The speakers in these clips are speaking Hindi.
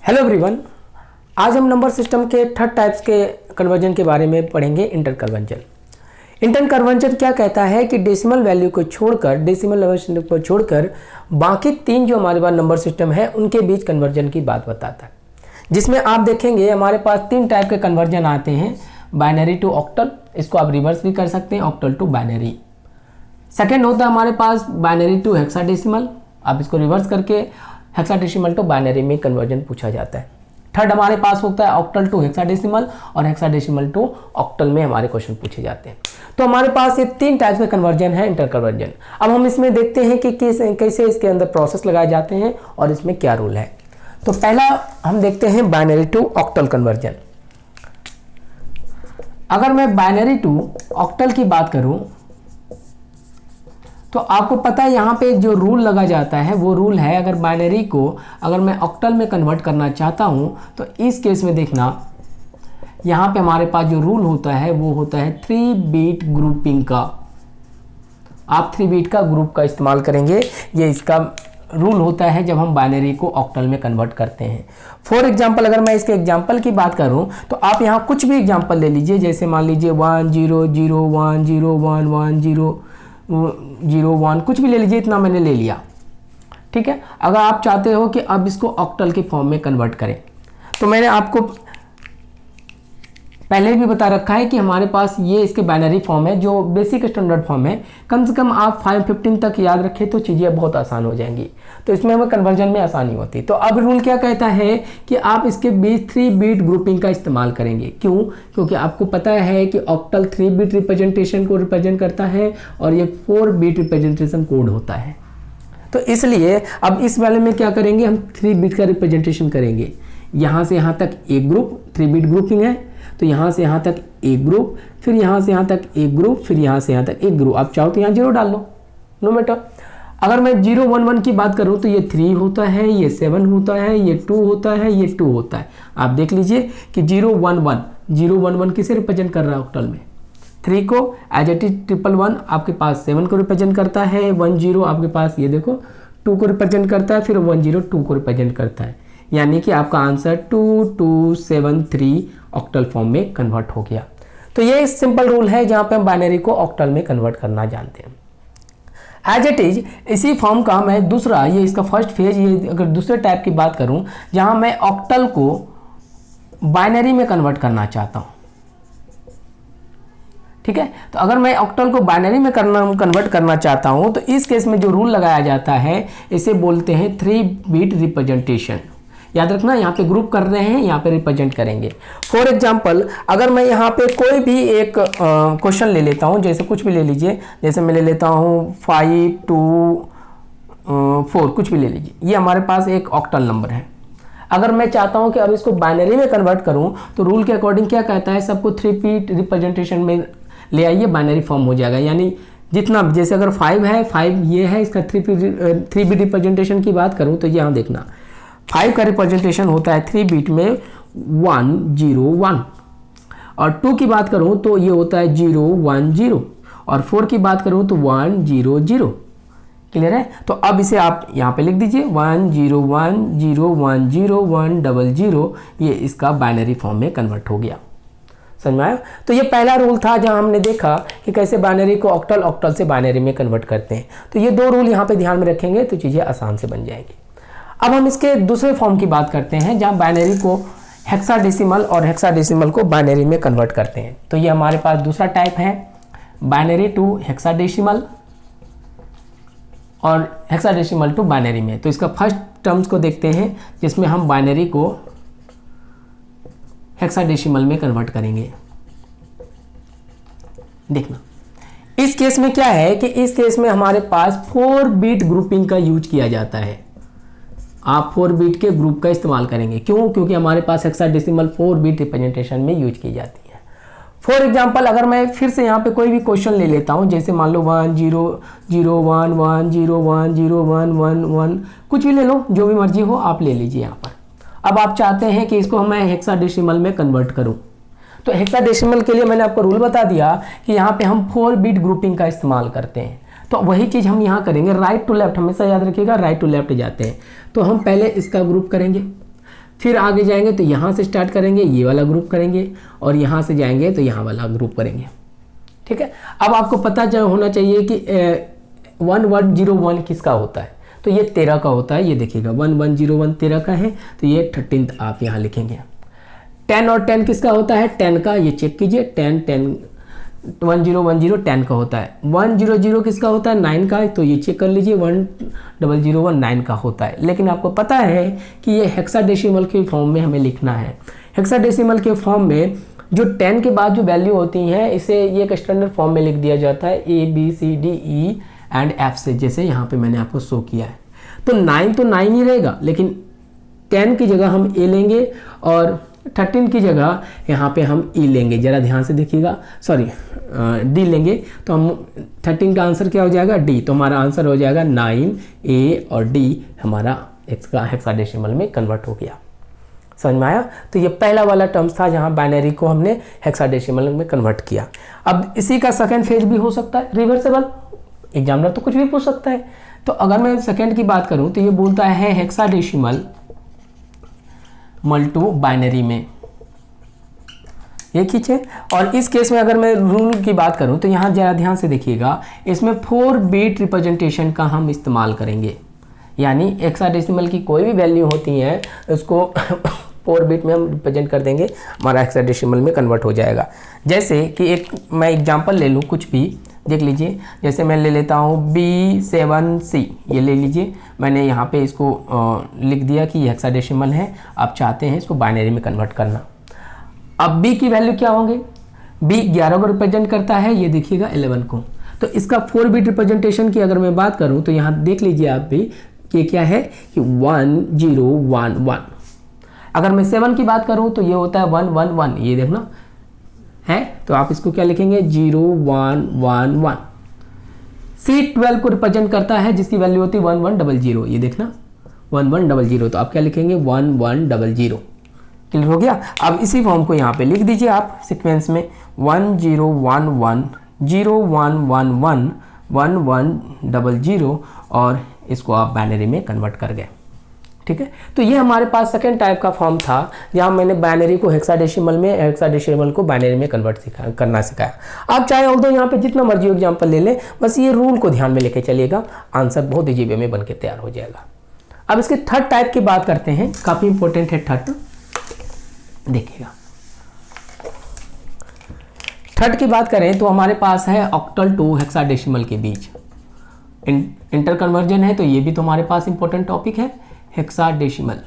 हेलो एवरीवन, आज हम नंबर सिस्टम के थर्ड टाइप्स के कन्वर्जन के बारे में पढ़ेंगे। Inter conversion. इंटर कन्वर्जन क्या कहता है कि डेसिमल वैल्यू को छोड़कर, डेसिमल नंबर को छोड़कर बाकी तीन जो हमारे पास नंबर सिस्टम है उनके बीच कन्वर्जन की बात बताता है, जिसमें आप देखेंगे हमारे पास तीन टाइप के कन्वर्जन आते हैं। बाइनरी टू ऑक्टल, इसको आप रिवर्स भी कर सकते हैं, ऑक्टल टू बाइनरी। सेकेंड होता है हमारे पास बाइनरी टू हेक्साडेसिमल, आप इसको रिवर्स करके हेक्साडेसिमल टू बाइनरी में कन्वर्जन पूछा जाता है। थर्ड हमारे पास होता है ऑक्टल टू हेक्साडेसिमल और हेक्साडेसिमल टू ऑक्टल में हमारे क्वेश्चन पूछे जाते हैं। तो हमारे पास ये तीन टाइप्स के कन्वर्जन है इंटर कन्वर्जन। अब हम इसमें देखते हैं कि कैसे इसके अंदर प्रोसेस लगाए जाते हैं और इसमें क्या रूल है। तो पहला हम देखते हैं बाइनरी टू ऑक्टल कन्वर्जन। अगर मैं बाइनरी टू ऑक्टल की बात करूं तो आपको पता है यहाँ पे जो रूल लगा जाता है वो रूल है, अगर बाइनरी को अगर मैं ऑक्टल में कन्वर्ट करना चाहता हूँ तो इस केस में देखना, यहाँ पे हमारे पास जो रूल होता है वो होता है 3 बीट ग्रुपिंग का। आप 3 बीट का ग्रुप का इस्तेमाल करेंगे, ये इसका रूल होता है जब हम बाइनरी को ऑक्टल में कन्वर्ट करते हैं। फॉर एग्जाम्पल, अगर मैं इसके एग्जाम्पल की बात करूँ तो आप यहाँ कुछ भी एग्जाम्पल ले लीजिए, जैसे मान लीजिए 1 0 0 1 0 1 1 0 0 1, कुछ भी ले लीजिए, इतना मैंने ले लिया, ठीक है। अगर आप चाहते हो कि अब इसको ऑक्टल के फॉर्म में कन्वर्ट करें तो मैंने आपको पहले भी बता रखा है कि हमारे पास ये इसके बाइनरी फॉर्म है जो बेसिक स्टैंडर्ड फॉर्म है। कम से कम आप 515 तक याद रखें तो चीज़ें बहुत आसान हो जाएंगी, तो इसमें हमें कन्वर्जन में आसानी होती है। तो अब रूल क्या कहता है कि आप इसके बीच 3 बीट ग्रुपिंग का इस्तेमाल करेंगे। क्यों? क्योंकि आपको पता है कि ऑक्टल 3 बीट रिप्रेजेंटेशन को रिप्रेजेंट करता है और ये 4 बीट रिप्रेजेंटेशन कोड होता है। तो इसलिए अब इस वाले में क्या करेंगे, हम 3 बीट का रिप्रेजेंटेशन करेंगे। यहाँ से यहाँ तक एक ग्रुप, 3 बीट ग्रुपिंग है, तो यहाँ से यहाँ तक एक ग्रुप, फिर यहाँ से यहाँ तक एक ग्रुप, फिर यहाँ से यहाँ तक एक ग्रुप। आप चाहो तो यहाँ 0 डाल लो, नो मैटर। अगर मैं 0 1 1 की बात करूँ तो ये 3 होता है, ये 7 होता है, ये 2 होता है, ये 2 होता है। आप देख लीजिए कि 0 1 1 0 1 1 किसे रिप्रेजेंट कर रहा है ऑक्टल में? 3 को एज इट इज 1 1 1 आपके पास 7 को रिप्रेजेंट करता है, 1 0 आपके पास ये देखो 2 को रिप्रेजेंट करता है, फिर 1 0 2 को रिप्रेजेंट करता है। यानी कि आपका आंसर 2 2 7 3 ऑक्टल फॉर्म में कन्वर्ट हो गया। तो ये सिंपल रूल है जहाँ पे हम बाइनरी को ऑक्टल में कन्वर्ट करना जानते हैं। एज इट इज इसी फॉर्म का मैं दूसरा, ये इसका फर्स्ट फेज, ये अगर दूसरे टाइप की बात करूँ जहाँ मैं ऑक्टल को बाइनरी में कन्वर्ट करना चाहता हूँ, ठीक है। तो अगर मैं ऑक्टल को बाइनरी में कन्वर्ट करना चाहता हूँ तो इस केस में जो रूल लगाया जाता है इसे बोलते हैं 3 बीट रिप्रेजेंटेशन। याद रखना, यहाँ पे ग्रुप कर रहे हैं, यहाँ पे रिप्रेजेंट करेंगे। फॉर एग्जाम्पल, अगर मैं यहाँ पे कोई भी एक क्वेश्चन ले लेता हूँ, जैसे कुछ भी ले लीजिए, जैसे मैं ले लेता हूँ 5 2 4, कुछ भी ले लीजिए, ये हमारे पास एक ऑक्टल नंबर है। अगर मैं चाहता हूँ कि अब इसको बाइनरी में कन्वर्ट करूँ तो रूल के अकॉर्डिंग क्या कहता है, सबको 3 बीट रिप्रेजेंटेशन में ले आइए, बाइनरी फॉर्म हो जाएगा। यानी जितना, जैसे अगर 5 है, 5 ये है, इसका 3 बीट रिप्रेजेंटेशन की बात करूँ तो यहाँ देखना 5 का रिप्रेजेंटेशन होता है 3 बीट में 1 0 1, और 2 की बात करूँ तो ये होता है 0 1 0, और 4 की बात करूँ तो 1 0 0। क्लियर है? तो अब इसे आप यहाँ पे लिख दीजिए 1 0 1 0 1 0 1 0 0, ये इसका बाइनरी फॉर्म में कन्वर्ट हो गया। समझ में आया? तो ये पहला रूल था जहाँ हमने देखा कि कैसे बाइनरी को ऑक्टल, ऑक्टल से बाइनरी में कन्वर्ट करते हैं। तो ये 2 रूल यहाँ पे ध्यान में रखेंगे तो चीज़ें आसान से बन जाएंगी। अब हम इसके दूसरे फॉर्म की बात करते हैं जहाँ बाइनरी को हेक्साडेसिमल और हेक्साडेसिमल को बाइनरी में कन्वर्ट करते हैं। तो ये हमारे पास दूसरा टाइप है बाइनरी टू हेक्साडेसिमल और हेक्साडेसिमल टू बाइनरी में। तो इसका फर्स्ट टर्म्स को देखते हैं जिसमें हम बाइनरी को हेक्साडेसिमल में कन्वर्ट करेंगे। देखना, इस केस में क्या है कि इस केस में हमारे पास 4 बीट ग्रुपिंग का यूज किया जाता है। आप 4 बीट के ग्रुप का इस्तेमाल करेंगे। क्यों? क्योंकि हमारे पास हेक्साडेसिमल 4 बीट रिप्रेजेंटेशन में यूज की जाती है। फॉर एग्जाम्पल, अगर मैं फिर से यहाँ पे कोई भी क्वेश्चन ले लेता हूँ, जैसे मान लो 1 0 0 1 1 0 1 0 1 1 1, कुछ भी ले लो, जो भी मर्जी हो आप ले लीजिए यहाँ पर। अब आप चाहते हैं कि इसको मैं हेक्साडेसिमल में कन्वर्ट करूँ, तो हेक्साडेसिमल के लिए मैंने आपको रूल बता दिया कि यहाँ पे हम 4 बीट ग्रुपिंग का इस्तेमाल करते हैं। तो वही चीज़ हम यहाँ करेंगे, राइट टू लेफ्ट, हमेशा याद रखिएगा राइट टू लेफ्ट जाते हैं। तो हम पहले इसका ग्रुप करेंगे, फिर आगे जाएंगे तो यहाँ से स्टार्ट करेंगे, ये वाला ग्रुप करेंगे, और यहाँ से जाएंगे तो यहाँ वाला ग्रुप करेंगे। ठीक है, अब आपको पता होना चाहिए कि 1101 किसका होता है, तो ये 13 का होता है। ये देखिएगा 1101 13 का है, तो ये 13th आप यहाँ लिखेंगे। 10 और 10 किसका होता है, 10 का, ये चेक कीजिए 10 10 10 का होता है। 100 किसका होता है, 9 का, तो ये चेक कर लीजिए 1001 9 का होता है। लेकिन आपको पता है कि ये हेक्साडेसिमल के फॉर्म में हमें लिखना है। हेक्साडेसिमल के फॉर्म में जो 10 के बाद जो वैल्यू होती हैं, इसे ये एक स्टैंडर्ड फॉर्म में लिख दिया जाता है ABCDE एंड F से, जैसे यहाँ पे मैंने आपको शो किया है। तो 9 तो 9 ही रहेगा, लेकिन 10 की जगह हम A लेंगे और 13 की जगह यहाँ पे हम E लेंगे। ज़रा ध्यान से देखिएगा, सॉरी D लेंगे, तो हम 13 का आंसर क्या हो जाएगा, D। तो हमारा आंसर हो जाएगा 9, A और D हमारा हेक्साडेसिमल में कन्वर्ट हो गया। समझ में आया? तो ये पहला वाला टर्म्स था जहाँ बाइनरी को हमने हेक्साडेसिमल में कन्वर्ट किया। अब इसी का सेकेंड फेज भी हो सकता है रिवर्सेबल, एग्जामिनर तो कुछ भी पूछ सकता है। तो अगर मैं सेकेंड की बात करूं तो ये बोलता है हेक्साडेसिमल मल्टू बाइनरी में, ये खींचे। और इस केस में अगर मैं रूल की बात करूं तो यहाँ ज़रा ध्यान से देखिएगा, इसमें 4 बिट रिप्रेजेंटेशन का हम इस्तेमाल करेंगे। यानी हेक्साडेसिमल की कोई भी वैल्यू होती है उसको 4 बिट में हम रिप्रेजेंट कर देंगे, हमारा हेक्साडेसिमल में कन्वर्ट हो जाएगा। जैसे कि एक मैं एग्जांपल ले लूँ, कुछ भी देख लीजिए। जैसे मैं ले लेता हूँ B7C, ये ले लीजिए। मैंने यहाँ पे इसको लिख दिया कि ये हेक्साडेसिमल है, आप चाहते हैं इसको बाइनरी में कन्वर्ट करना। अब B की वैल्यू क्या होंगे, B 11 को रिप्रेजेंट करता है, ये देखिएगा 11 को। तो इसका 4 बिट रिप्रेजेंटेशन की अगर मैं बात करूँ तो यहाँ देख लीजिए आप भी कि क्या है कि 1011। अगर मैं 7 की बात करूं तो ये होता है 111, ये देखना है, तो आप इसको क्या लिखेंगे 0111। C12 को रिप्रेजेंट करता है जिसकी वैल्यू होती है 1100, ये देखना 1100, तो आप क्या लिखेंगे 1100। क्लियर हो गया? अब इसी फॉर्म को यहाँ पे लिख दीजिए आप सीक्वेंस में 1011 0111 1100 और इसको आप बाइनरी में कन्वर्ट कर गए। ठीक है, तो ये हमारे पास सेकेंड टाइप का फॉर्म था जहाँ मैंने बाइनरी को हेक्साडेसिमल में, हेक्साडेसिमल को बाइनरी में कन्वर्ट करना सिखाया। आप चाहे ऑल्दो यहाँ पे जितना मर्जी एग्जाम्पल ले लें, बस ये रूल को ध्यान में लेके चलिएगा, आंसर बहुत इजी वे में बन के तैयार हो जाएगा। अब इसके थर्ड टाइप की बात करते हैं, काफ़ी इंपॉर्टेंट है थर्ड, देखिएगा। थर्ड की बात करें तो हमारे पास है ऑक्टल टू हेक्साडेसिमल के बीच इंटर कन्वर्जन है, तो ये भी तुम्हारे पास इंपॉर्टेंट टॉपिक है हेक्साडेसिमल।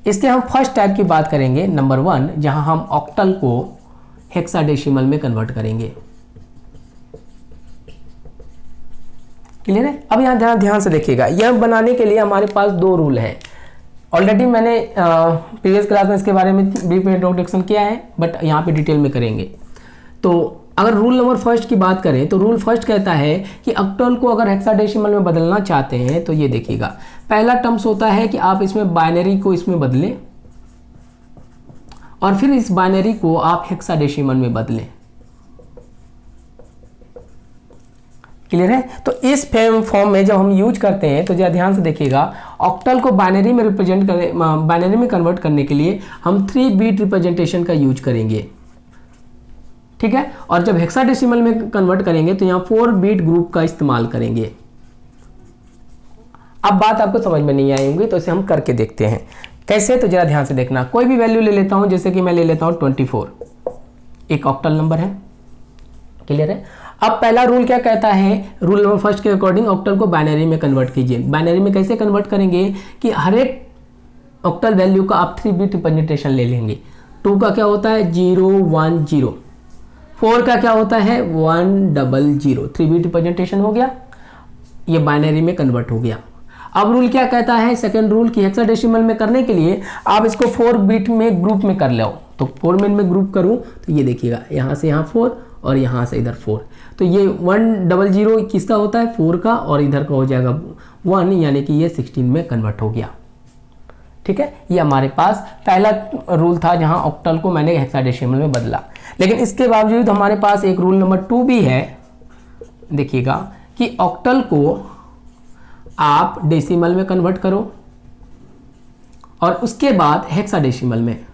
इसके हम फर्स्ट टाइप की बात करेंगे, नंबर 1, जहां हम ऑक्टल को हेक्साडेसिमल में कन्वर्ट करेंगे। क्लियर है? अब यहां ध्यान से देखिएगा, यह बनाने के लिए हमारे पास 2 रूल हैं। ऑलरेडी मैंने प्रीवियस क्लास में इसके बारे में ब्रीफ इंट्रोडक्शन किया है, बट यहाँ पे डिटेल में करेंगे। तो अगर रूल नंबर फर्स्ट की बात करें तो रूल फर्स्ट कहता है कि ऑक्टल को अगर हेक्साडेसिमल में बदलना चाहते हैं तो ये देखिएगा, पहला टर्म्स होता है कि आप इसमें बाइनरी को इसमें बदलें और फिर इस बाइनरी को आप हेक्साडेसिमल में बदलें। क्लियर है? तो इस फॉर्म में जब हम यूज करते हैं तो जरा ध्यान से देखिएगा, ऑक्टल को बाइनरी में बाइनरी में कन्वर्ट करने के लिए हम 3 बिट रिप्रेजेंटेशन का यूज करेंगे। ठीक है, और जब हेक्साडेसिमल में कन्वर्ट करेंगे तो यहाँ 4 बिट ग्रुप का इस्तेमाल करेंगे। अब बात आपको समझ में नहीं आई होगी, तो इसे हम करके देखते हैं कैसे। तो जरा ध्यान से देखना, कोई भी वैल्यू ले लेता हूं, जैसे कि मैं ले लेता हूं 24, एक ऑक्टल नंबर है। क्लियर है? अब पहला रूल क्या कहता है, रूल नंबर फर्स्ट के अकॉर्डिंग ऑक्टल को बाइनरी में कन्वर्ट कीजिए। बाइनरी में कैसे कन्वर्ट करेंगे कि हर एक ऑक्टल वैल्यू का आप 3 बिट रिप्रेजेंटेशन ले लेंगे। 2 का क्या होता है 010, 4 का क्या होता है 100, 3 बिट रिप्रेजेंटेशन हो गया, ये बाइनरी में कन्वर्ट हो गया। अब रूल क्या कहता है, सेकंड रूल की हेक्साडेसिमल में करने के लिए आप इसको 4 बिट में ग्रुप में कर लो। तो 4 बिट में ग्रुप करूं तो ये देखिएगा, यहाँ से यहाँ 4 और यहाँ से इधर 4, तो ये 100 किसका होता है 4 का, और इधर का हो जाएगा 1, यानी कि ये 16 में कन्वर्ट हो गया। ठीक है, ये हमारे पास पहला रूल था जहां ऑक्टल को मैंने हेक्साडेसिमल में बदला। लेकिन इसके बावजूद हमारे पास एक रूल नंबर 2 भी है, देखिएगा कि ऑक्टल को आप डेसिमल में कन्वर्ट करो और उसके बाद हेक्साडेसिमल में।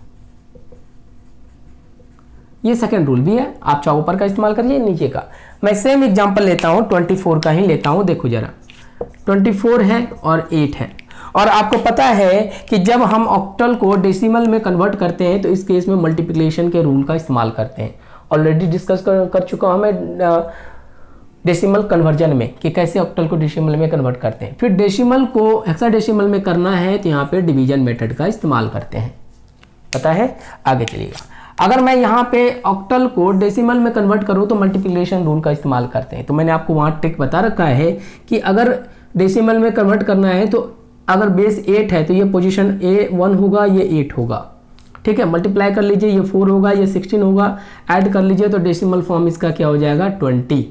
ये सेकंड रूल भी है, आप चाहो ऊपर का इस्तेमाल करिए नीचे का। मैं सेम एग्जांपल लेता हूं, 24 का ही लेता हूं। देखो जरा, 24 है और 8 है, और आपको पता है कि जब हम ऑक्टल को डेसिमल में कन्वर्ट करते हैं तो इस केस में मल्टीप्लिकेशन के रूल का इस्तेमाल करते हैं। ऑलरेडी डिस्कस कर चुका हूं मैं डेसिमल कन्वर्जन में कि कैसे ऑक्टल को डेसिमल में कन्वर्ट करते हैं। फिर डेसिमल को हेक्साडेसिमल में करना है तो यहाँ पे डिवीजन मेथड का इस्तेमाल करते हैं, पता है। आगे चलिएगा, अगर मैं यहाँ पे ऑक्टल को डेसिमल में कन्वर्ट करूँ तो मल्टीप्लिकेशन रूल का इस्तेमाल करते हैं। तो मैंने आपको वहाँ ट्रिक बता रखा है कि अगर डेसिमल में कन्वर्ट करना है तो अगर बेस 8 है तो ये पोजीशन A1 होगा, ये 8 होगा, ठीक है। मल्टीप्लाई कर लीजिए, ये 4 होगा, ये 16 होगा, ऐड कर लीजिए तो डेसिमल फॉर्म इसका क्या हो जाएगा, 20।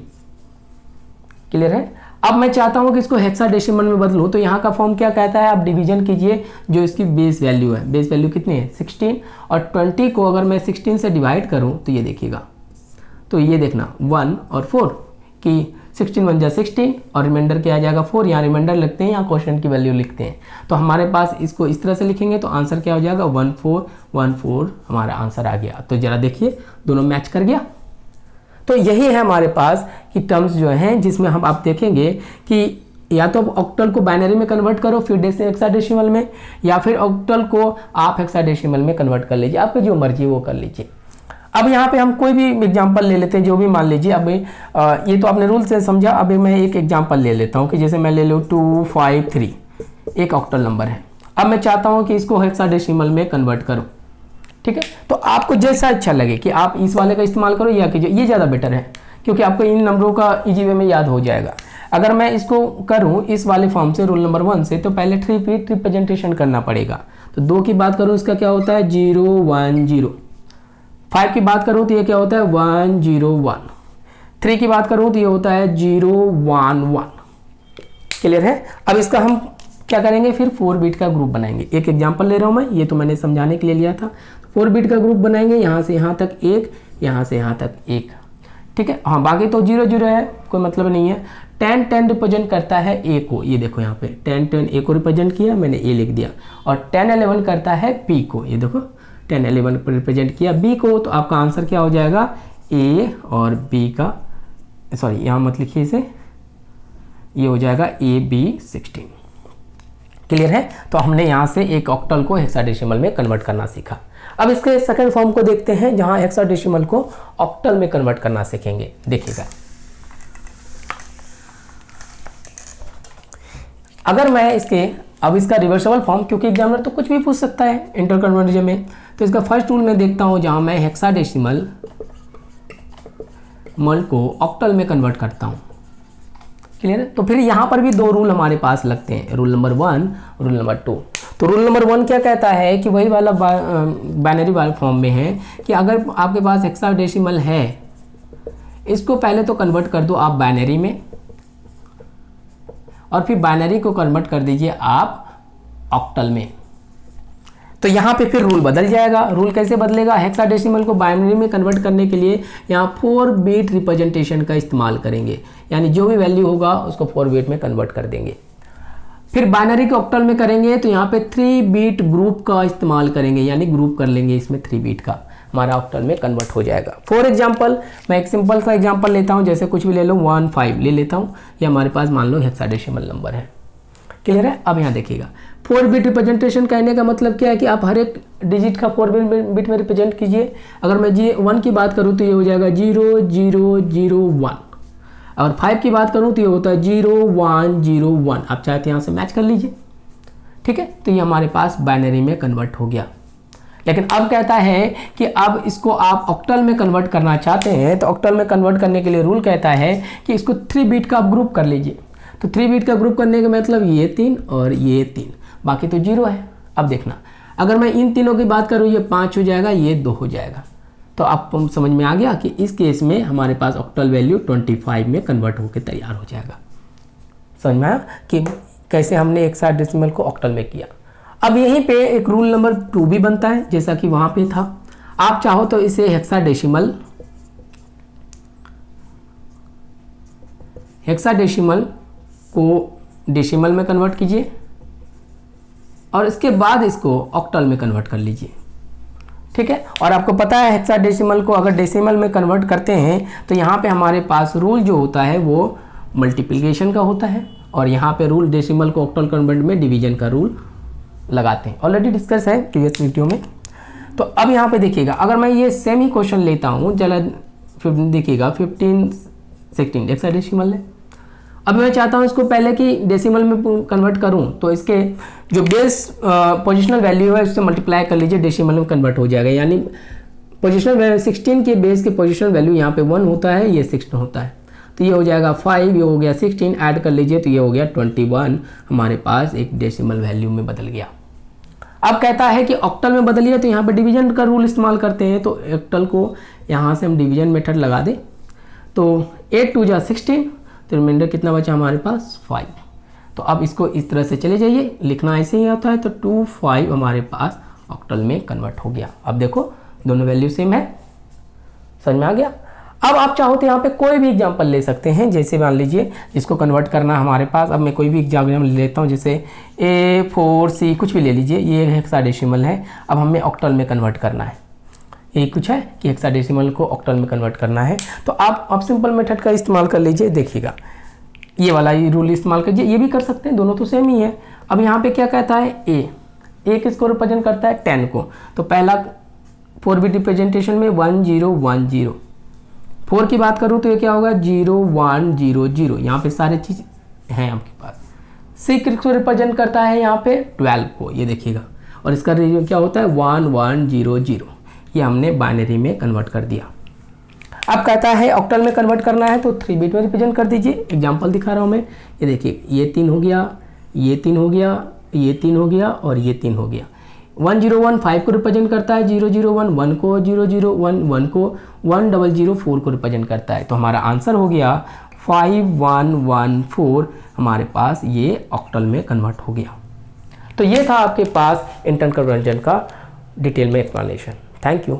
क्लियर है। अब मैं चाहता हूं कि इसको हेक्साडेसिमल में बदलूं, तो यहाँ का फॉर्म क्या कहता है, आप डिवीजन कीजिए जो इसकी बेस वैल्यू है। बेस वैल्यू कितनी है, 16, और 20 को अगर मैं 16 से डिवाइड करूं तो ये देखिएगा, तो ये देखना 1 और 4 कि 16 1 जा 16 और रिमाइंडर क्या आ जाएगा 4। यहाँ रिमाइंडर लिखते हैं, यहाँ क्वेश्चन की वैल्यू लिखते हैं। तो हमारे पास इसको इस तरह से लिखेंगे तो आंसर क्या हो जाएगा, 1 4 1 4 हमारा आंसर आ गया। तो जरा देखिए दोनों मैच कर गया। तो यही है हमारे पास कि टर्म्स जो हैं जिसमें हम आप देखेंगे कि या तो ऑक्टल को बाइनरी में कन्वर्ट करो फिर हेक्साडेसिमल में, या फिर ऑक्टल को आप हेक्साडेसिमल में कन्वर्ट कर लीजिए, आपकी जो मर्जी वो कर लीजिए। अब यहाँ पे हम कोई भी एग्जांपल ले लेते हैं, जो भी मान लीजिए। अब ये तो आपने रूल से समझा, अभी मैं एक एग्जांपल ले लेता हूँ कि जैसे मैं ले लूँ 253, एक ऑक्टल नंबर है। अब मैं चाहता हूँ कि इसको हेक्साडेसिमल में कन्वर्ट करूँ, ठीक है। तो आपको जैसा अच्छा लगे कि आप इस वाले का इस्तेमाल करो या कीजिए, ये ज़्यादा बेटर है क्योंकि आपको इन नंबरों का इजी वे में याद हो जाएगा। अगर मैं इसको करूं इस वाले फॉर्म से, रूल नंबर 1 से, तो पहले 3 बिट रिप्रेजेंटेशन करना पड़ेगा। तो 2 की बात करूं इसका क्या होता है 0 1 0, 5 की बात करूं तो ये क्या होता है 1 0 1, 3 की बात करूं तो ये होता है 0 1 1। क्लियर है। अब इसका हम क्या करेंगे, फिर 4 बिट का ग्रुप बनाएंगे। एक एग्जांपल ले रहा हूं मैं, ये तो मैंने समझाने के लिए लिया था। 4 बिट का ग्रुप बनाएंगे, यहाँ से यहाँ तक 1, यहाँ से यहाँ तक 1, ठीक है। हाँ, बाकी तो 0 0 है, कोई मतलब नहीं है। 10 10 रिप्रेजेंट करता है ए को, ये देखो यहाँ पे 10 10 ए को रिप्रेजेंट किया, मैंने ए लिख दिया। और 10 11 करता है बी को, ये देखो 10 11 रिप्रेजेंट किया बी को। तो आपका आंसर क्या हो जाएगा, ए और बी का, सॉरी यहाँ मत लिखिए इसे, ये हो जाएगा AB16। क्लियर है। तो हमने यहाँ से एक ऑक्टल को हेक्साडेसिमल में कन्वर्ट करना सीखा। अब इसके सेकंड फॉर्म को देखते हैं जहां हेक्साडेसिमल को ऑक्टल में कन्वर्ट करना सीखेंगे। देखिएगा, अगर मैं अब इसका रिवर्सिबल फॉर्म, क्योंकि एग्जामिनर तो कुछ भी पूछ सकता है इंटर कन्वर्जन में, तो इसका फर्स्ट रूल में देखता हूं जहां मैं हेक्साडेसिमल को ऑक्टल में कन्वर्ट करता हूं। क्लियर है। तो फिर यहाँ पर भी 2 रूल हमारे पास लगते हैं, रूल नंबर 1, रूल नंबर 2। तो रूल नंबर 1 क्या कहता है कि वही वाला बाइनरी वाले फॉर्म में है कि अगर आपके पास हेक्साडेसिमल है, इसको पहले तो कन्वर्ट कर दो आप बाइनरी में, और फिर बाइनरी को कन्वर्ट कर दीजिए आप ऑक्टल में। तो यहाँ पे फिर रूल बदल जाएगा। रूल कैसे बदलेगा, हेक्साडेसिमल को बाइनरी में कन्वर्ट करने के लिए यहाँ 4 बिट रिप्रेजेंटेशन का इस्तेमाल करेंगे, यानी जो भी वैल्यू होगा उसको 4 बिट में कन्वर्ट कर देंगे। फिर बाइनरी को ऑक्टल में करेंगे तो यहाँ पे 3 बिट ग्रुप का इस्तेमाल करेंगे, यानी ग्रुप कर लेंगे इसमें 3 बिट का, हमारा ऑक्टल में कन्वर्ट हो जाएगा। फॉर एग्जाम्पल मैं एक सिंपल सा एग्जाम्पल लेता हूँ, जैसे कुछ भी ले लो 1 5 ले लेता हूँ, ये हमारे पास मान लो हेक्साडेसिमल नंबर है। क्लियर है। अब यहाँ देखिएगा 4 बिट रिप्रेजेंटेशन कहने का मतलब क्या है कि आप हर एक डिजिट का 4 बिट में रिप्रेजेंट कीजिए। अगर मैं 1 की बात करूँ तो ये हो जाएगा 0 0 0 1, और 5 की बात करूँ तो ये होता है 0 1 0 1। आप चाहे तो यहाँ से मैच कर लीजिए, ठीक है। तो ये हमारे पास बाइनरी में कन्वर्ट हो गया। लेकिन अब कहता है कि अब इसको आप ऑक्टल में कन्वर्ट करना चाहते हैं, तो ऑक्टल में कन्वर्ट करने के लिए रूल कहता है कि इसको 3 बिट का आप ग्रुप कर लीजिए। तो 3 बिट का ग्रुप करने का मतलब ये 3 और ये 3, बाकी तो 0 है। अब देखना, अगर मैं इन तीनों की बात करूँ, ये 5 हो जाएगा, ये 2 हो जाएगा। तो आपको समझ में आ गया कि इस केस में हमारे पास ऑक्टल वैल्यू 25 में कन्वर्ट होकर तैयार हो जाएगा। समझ में आया कि कैसे हमने हेक्साडेसिमल को ऑक्टल में किया। अब यहीं पे एक रूल नंबर 2 भी बनता है, जैसा कि वहां पे था। आप चाहो तो इसे हेक्साडेसिमल को डेसिमल में कन्वर्ट कीजिए, और इसके बाद इसको ऑक्टल में कन्वर्ट कर लीजिए, ठीक है। और आपको पता है हेक्साडेसिमल को अगर डेसिमल में कन्वर्ट करते हैं तो यहाँ पे हमारे पास रूल जो होता है वो मल्टीप्लिकेशन का होता है, और यहाँ पे रूल डेसिमल को ऑक्टल कन्वर्ट में डिवीजन का रूल लगाते हैं। ऑलरेडी डिस्कस है प्रीवियस वीडियो में। तो अब यहाँ पे देखिएगा, अगर मैं ये सेम ही क्वेश्चन लेता हूँ, चला देखिएगा 15 16 हेक्साडेसिमल है। अब मैं चाहता हूँ इसको पहले कि डेसिमल में कन्वर्ट करूँ, तो इसके जो बेस पोजिशनल वैल्यू है उससे मल्टीप्लाई कर लीजिए, डेसिमल में कन्वर्ट हो जाएगा। यानी पोजिशनल 16 के बेस के पोजिशनल वैल्यू यहाँ पे 1 होता है, ये 6 होता है, तो ये हो जाएगा 5, ये हो गया 16, ऐड कर लीजिए तो ये हो गया 21, हमारे पास एक डेसिमल वैल्यू में बदल गया। अब कहता है कि ऑक्टल में बदलिए, तो यहाँ पे डिवीजन का रूल इस्तेमाल करते हैं, तो ऑक्टल को यहाँ से हम डिवीजन मेथड लगा दें, तो 8 2 जा 16, तो रिमाइंडर कितना बचा हमारे पास 5। तो अब इसको इस तरह से चले जाइए, लिखना ऐसे ही होता है, तो 2 5 हमारे पास ऑक्टल में कन्वर्ट हो गया। अब देखो दोनों वैल्यू सेम है, समझ में आ गया। अब आप चाहो तो यहाँ पे कोई भी एग्जांपल ले सकते हैं, जैसे मान लीजिए जिसको कन्वर्ट करना हमारे पास। अब मैं कोई भी एग्जांपल ले लेता हूँ, जैसे A4C कुछ भी ले लीजिए, ये हेक्साडेसिमल है, अब हमें ऑक्टल में कन्वर्ट करना है। ये कुछ है कि हेक्साडेसिमल को ऑक्टल में कन्वर्ट करना है, तो आप सिंपल मेथड का इस्तेमाल कर लीजिए। देखिएगा ये वाला ये रूल इस्तेमाल कीजिए, ये भी कर सकते हैं, दोनों तो सेम ही है। अब यहाँ पे क्या कहता है, ए किसको रिप्रेजेंट करता है 10 को, तो पहला 4 बिट रिप्रेजेंटेशन में 1 0 1 0। 4 की बात करूँ तो ये क्या होगा 0 1 0 0, यहाँ पे सारे चीज़ हैं आपके पास। 6 किसको रिप्रेजेंट करता है यहाँ पे 12 को, ये देखिएगा, और इसका क्या होता है 1 1 0 0, ये हमने बाइनरी में कन्वर्ट कर दिया। अब कहता है ऑक्टल में कन्वर्ट करना है, तो 3 बिट में रिप्रेजेंट कर दीजिए। एग्जांपल दिखा रहा हूँ मैं, ये देखिए ये 3 हो गया, ये 3 हो गया, ये 3 हो गया और ये 3 हो गया। 1 0 1 5 को रिप्रेजेंट करता है, 0 0 1 1 को, 0 0 1 1 को, 1 0 0 4 को रिप्रेजेंट करता है। तो हमारा आंसर हो गया 5 1 1 4, हमारे पास ये ऑक्टल में कन्वर्ट हो गया। तो ये था आपके पास इंटरनल कन्वर्जन का डिटेल में एक्सप्लेनेशन। Thank you.